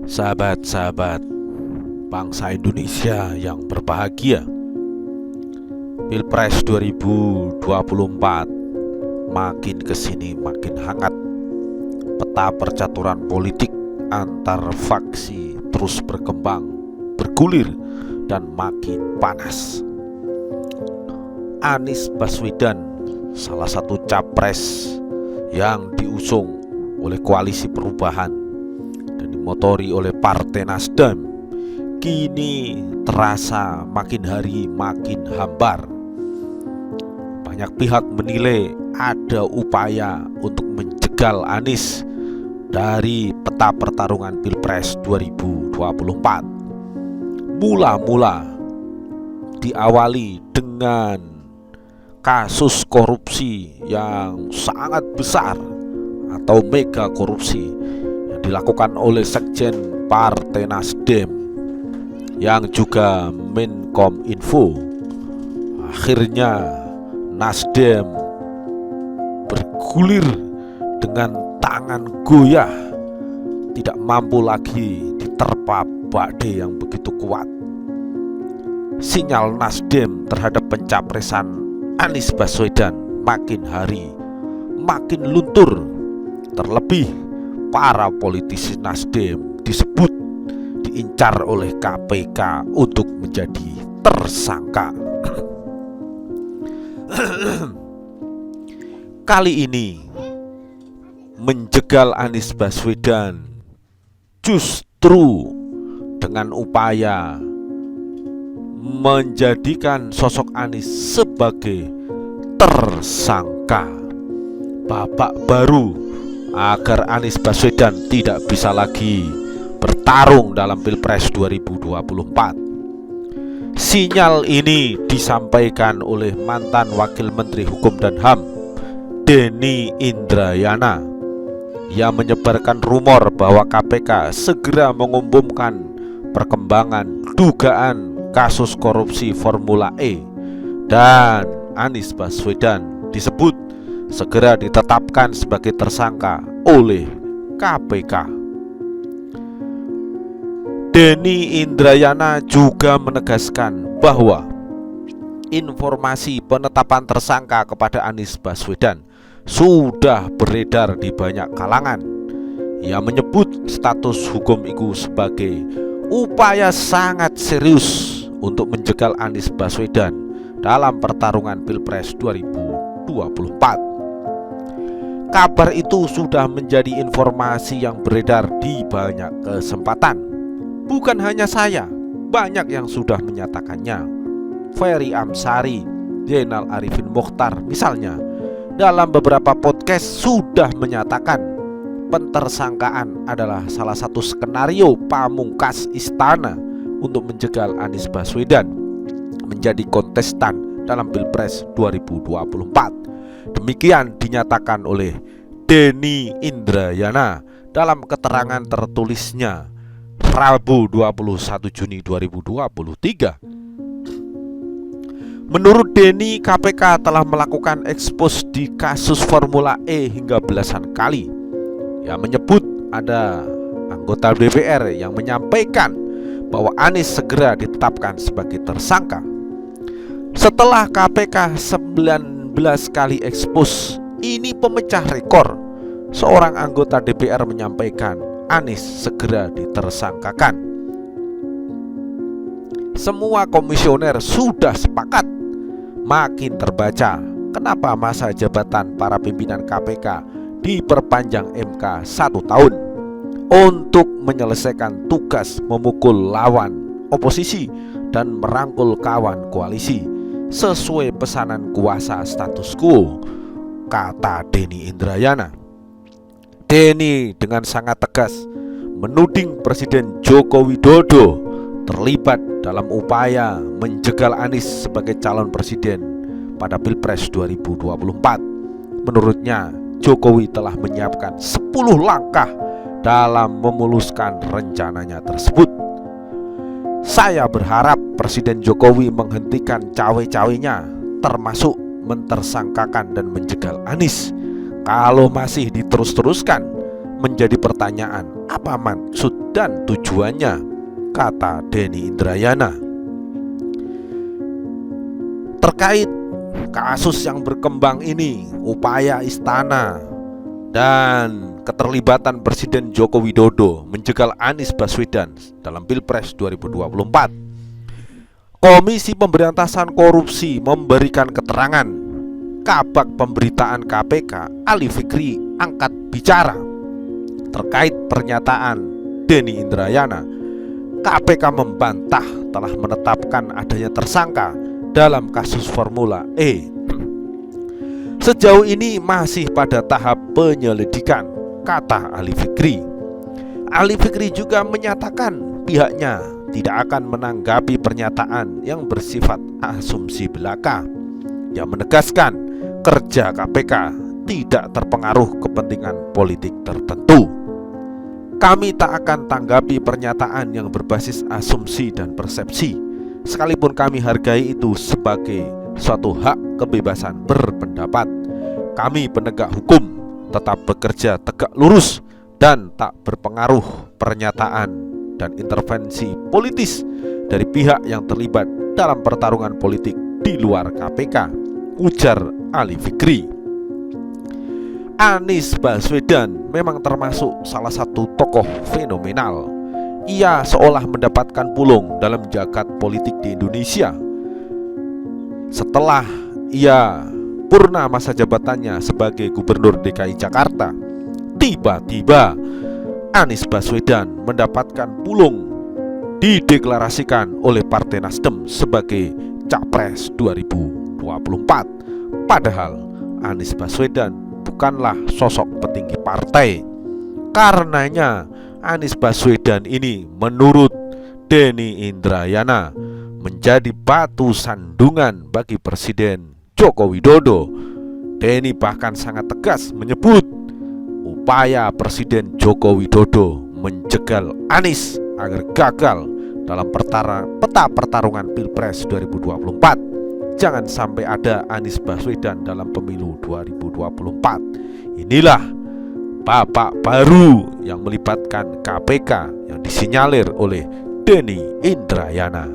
Sahabat-sahabat bangsa Indonesia yang berbahagia, Pilpres 2024 makin kesini makin hangat. Peta percaturan politik antar faksi terus berkembang, bergulir, dan makin panas. Anies Baswedan, salah satu capres yang diusung oleh Koalisi Perubahan dan dimotori oleh Partai Nasdem, kini terasa makin hari makin hambar. Banyak pihak menilai ada upaya untuk menjegal Anies dari peta pertarungan Pilpres 2024. Mula-mula diawali dengan kasus korupsi yang sangat besar atau mega korupsi yang dilakukan oleh Sekjen Partai Nasdem yang juga Menkominfo. Akhirnya Nasdem bergulir dengan tangan goyah, tidak mampu lagi diterpa badai yang begitu kuat. Sinyal Nasdem terhadap pencapresan Anies Baswedan makin hari makin luntur. Terlebih para politisi Nasdem disebut diincar oleh KPK untuk menjadi tersangka. Kali ini menjegal Anies Baswedan justru dengan upaya menjadikan sosok Anies sebagai tersangka, babak baru agar Anies Baswedan tidak bisa lagi bertarung dalam Pilpres 2024. Sinyal ini disampaikan oleh mantan Wakil Menteri Hukum dan HAM Denny Indrayana yang menyebarkan rumor bahwa KPK segera mengumumkan perkembangan dugaan kasus korupsi Formula E dan Anies Baswedan disebut segera ditetapkan sebagai tersangka oleh KPK. Denny Indrayana juga menegaskan bahwa informasi penetapan tersangka kepada Anies Baswedan sudah beredar di banyak kalangan. Ia menyebut status hukum itu sebagai upaya sangat serius untuk menjegal Anies Baswedan dalam pertarungan Pilpres 2024. Kabar itu sudah menjadi informasi yang beredar di banyak kesempatan. Bukan hanya saya, banyak yang sudah menyatakannya. Ferry Amsari, Zainal Arifin Mokhtar misalnya, dalam beberapa podcast sudah menyatakan pentersangkaan adalah salah satu skenario pamungkas istana untuk menjegal Anies Baswedan menjadi kontestan dalam Pilpres 2024. Demikian dinyatakan oleh Denny Indrayana dalam keterangan tertulisnya Rabu 21 Juni 2023. Menurut Denny, KPK telah melakukan ekspos di kasus Formula E hingga belasan kali. Ia menyebut ada anggota DPR yang menyampaikan bahwa Anies segera ditetapkan sebagai tersangka. Setelah KPK 19 kali ekspos, ini pemecah rekor. Seorang anggota DPR menyampaikan Anies segera ditersangkakan. Semua komisioner sudah sepakat. Makin terbaca kenapa masa jabatan para pimpinan KPK diperpanjang MK 1 tahun untuk menyelesaikan tugas memukul lawan oposisi dan merangkul kawan koalisi sesuai pesanan kuasa status quo, kata Denny Indrayana. Denny dengan sangat tegas menuding Presiden Joko Widodo terlibat dalam upaya menjegal Anies sebagai calon presiden pada Pilpres 2024. Menurutnya, Jokowi telah menyiapkan 10 langkah dalam memuluskan rencananya tersebut. Saya berharap Presiden Jokowi menghentikan cawe-cawenya, termasuk mentersangkakan dan menjegal Anies. Kalau masih diterus-teruskan, menjadi pertanyaan, apa maksud dan tujuannya, kata Denny Indrayana. Terkait kasus yang berkembang ini, upaya istana dan keterlibatan Presiden Joko Widodo menjegal Anies Baswedan dalam Pilpres 2024, Komisi Pemberantasan Korupsi memberikan keterangan. Kabag Pemberitaan KPK Ali Fikri angkat bicara terkait pernyataan Denny Indrayana. KPK membantah telah menetapkan adanya tersangka dalam kasus Formula E. Sejauh ini masih pada tahap penyelidikan, kata Ali Fikri. Ali Fikri juga menyatakan pihaknya tidak akan menanggapi pernyataan yang bersifat asumsi belaka, yang menegaskan kerja KPK tidak terpengaruh kepentingan politik tertentu. Kami tak akan tanggapi pernyataan yang berbasis asumsi dan persepsi, sekalipun kami hargai itu sebagai suatu hak kebebasan berpendapat. Kami penegak hukum tetap bekerja tegak lurus dan tak berpengaruh pernyataan dan intervensi politis dari pihak yang terlibat dalam pertarungan politik di luar KPK, ujar Ali Fikri. Anies Baswedan memang termasuk salah satu tokoh fenomenal. Ia seolah mendapatkan pulung dalam jagat politik di Indonesia. Setelah ia purna masa jabatannya sebagai Gubernur DKI Jakarta, tiba-tiba Anies Baswedan mendapatkan pulung dideklarasikan oleh Partai Nasdem sebagai Capres 2024. Padahal Anies Baswedan bukanlah sosok petinggi partai. Karenanya Anies Baswedan ini menurut Denny Indrayana menjadi batu sandungan bagi Presiden Joko Widodo. Denny bahkan sangat tegas menyebut upaya Presiden Joko Widodo menjegal Anies agar gagal dalam peta pertarungan Pilpres 2024. Jangan sampai ada Anies Baswedan dalam pemilu 2024. Inilah babak baru yang melibatkan KPK yang disinyalir oleh Denny Indrayana.